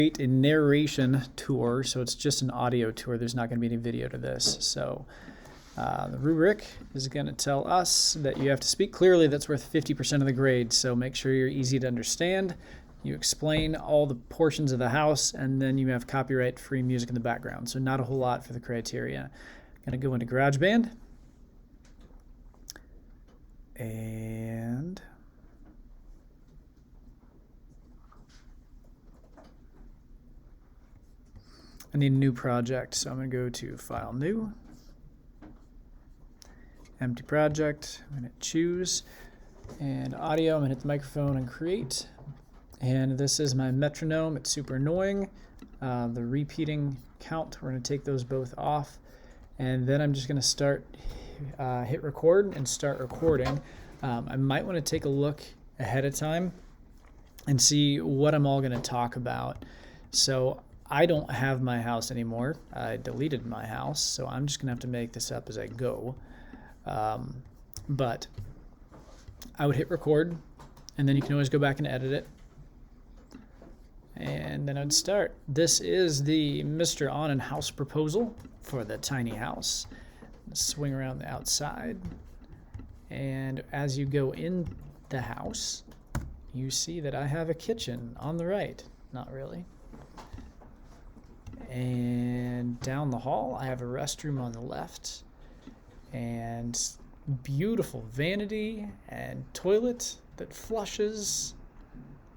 A narration tour, so it's just an audio tour. There's not going to be any video to this. So the rubric is going to tell us that you have to speak clearly. That's worth 50% of the grade, so make sure you're easy to understand. You explain all the portions of the house, and then you have copyright-free music in the background. So not a whole lot for the criteria. Going to go into GarageBand. And I need a new project, so I'm going to go to File, New, Empty Project. I'm going to choose, and Audio, I'm going to hit the microphone and Create. And this is my metronome. It's super annoying. The repeating count, we're going to take those both off. And then I'm just going to hit record and start recording. I might want to take a look ahead of time and see what I'm all going to talk about. So I don't have my house anymore. I deleted my house, so I'm just going to have to make this up as I go. But I would hit record, and then you can always go back and edit it. And then I'd start. This is the Mr. On and House proposal for the tiny house. Swing around the outside. And as you go in the house, you see that I have a kitchen on the right. Not really. And down the hall, I have a restroom on the left. And beautiful vanity and toilet that flushes.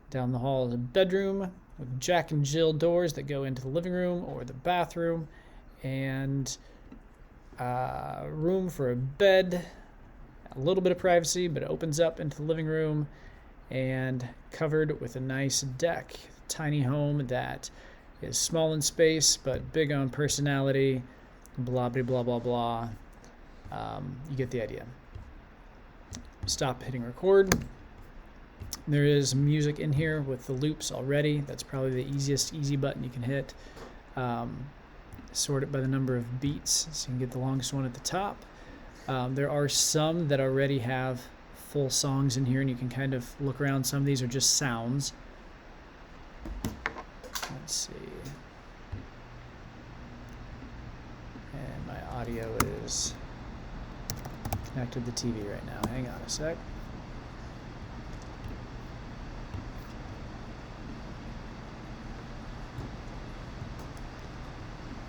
Down the hall is a bedroom with Jack and Jill doors that go into the living room or the bathroom. And room for a bed. A little bit of privacy, but it opens up into the living room. And covered with a nice deck. Tiny home that is small in space, but big on personality, blah, blah, blah, blah, blah. You get the idea. Stop hitting record. There is music in here with the loops already. That's probably the easy button you can hit. Sort it by the number of beats, so you can get the longest one at the top. There are some that already have full songs in here, and you can kind of look around. Some of these are just sounds. Let's see. And my audio is connected to the TV right now. Hang on a sec.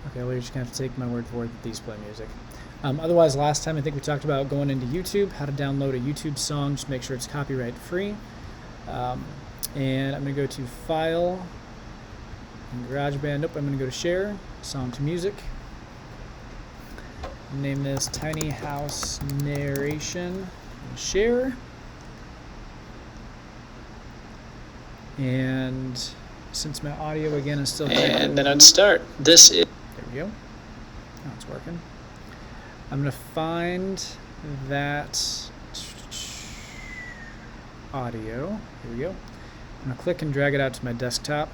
Okay, well, you're just going to have to take my word for it that these play music. Otherwise, last time I think we talked about going into YouTube, how to download a YouTube song, just make sure it's copyright free. And I'm going to go to File, and GarageBand. Nope, I'm going to go to Share, Song to Music. Name this Tiny House Narration. Share. And since my audio again is still connected, and then I'd start. This is. There we go. Now it's working. I'm going to find that audio. Here we go. I'm going to click and drag it out to my desktop.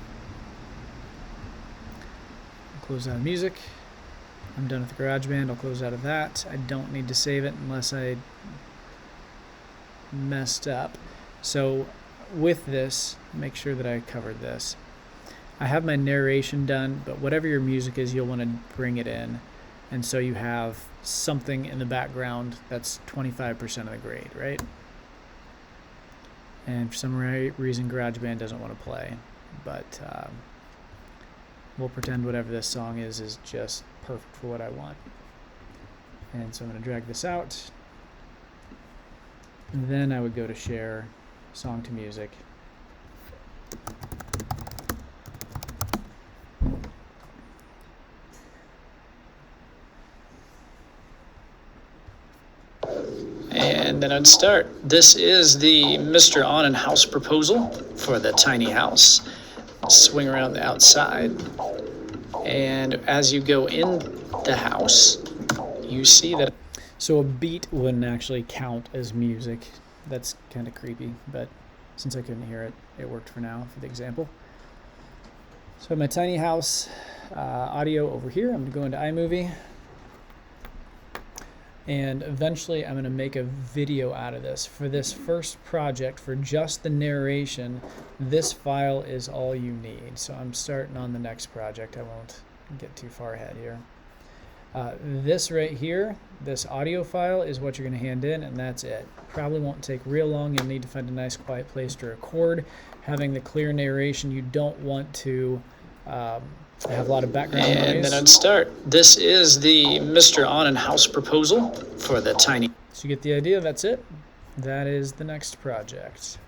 I'll close out of music. I'm done with the GarageBand. I'll close out of that. I don't need to save it unless I messed up. So with this, make sure that I covered this. I have my narration done, but whatever your music is, you'll want to bring it in. And so you have something in the background that's 25% of the grade, right? And for some reason, GarageBand doesn't want to play. But we'll pretend whatever this song is just perfect for what I want. And so I'm going to drag this out. And then I would go to Share, Song to Music. And then I'd start. This is the Mr. On and House proposal for the tiny house. Swing around the outside. And as you go in the house, you see that. So a beat wouldn't actually count as music. That's kind of creepy, but since I couldn't hear it, it worked for now for the example. So my tiny house audio over here. I'm going to go into iMovie. And eventually I'm going to make a video out of this. For this first project, for just the narration, this file is all you need. So I'm starting on the next project. I won't get too far ahead here. This right here, this audio file is what you're going to hand in, and that's it. Probably won't take real long. You'll need to find a nice quiet place to record. Having the clear narration, you don't want to have a lot of background noise. And then I'd start. This is the Mr. On and House proposal for the tiny. So you get the idea, that's it. That is the next project.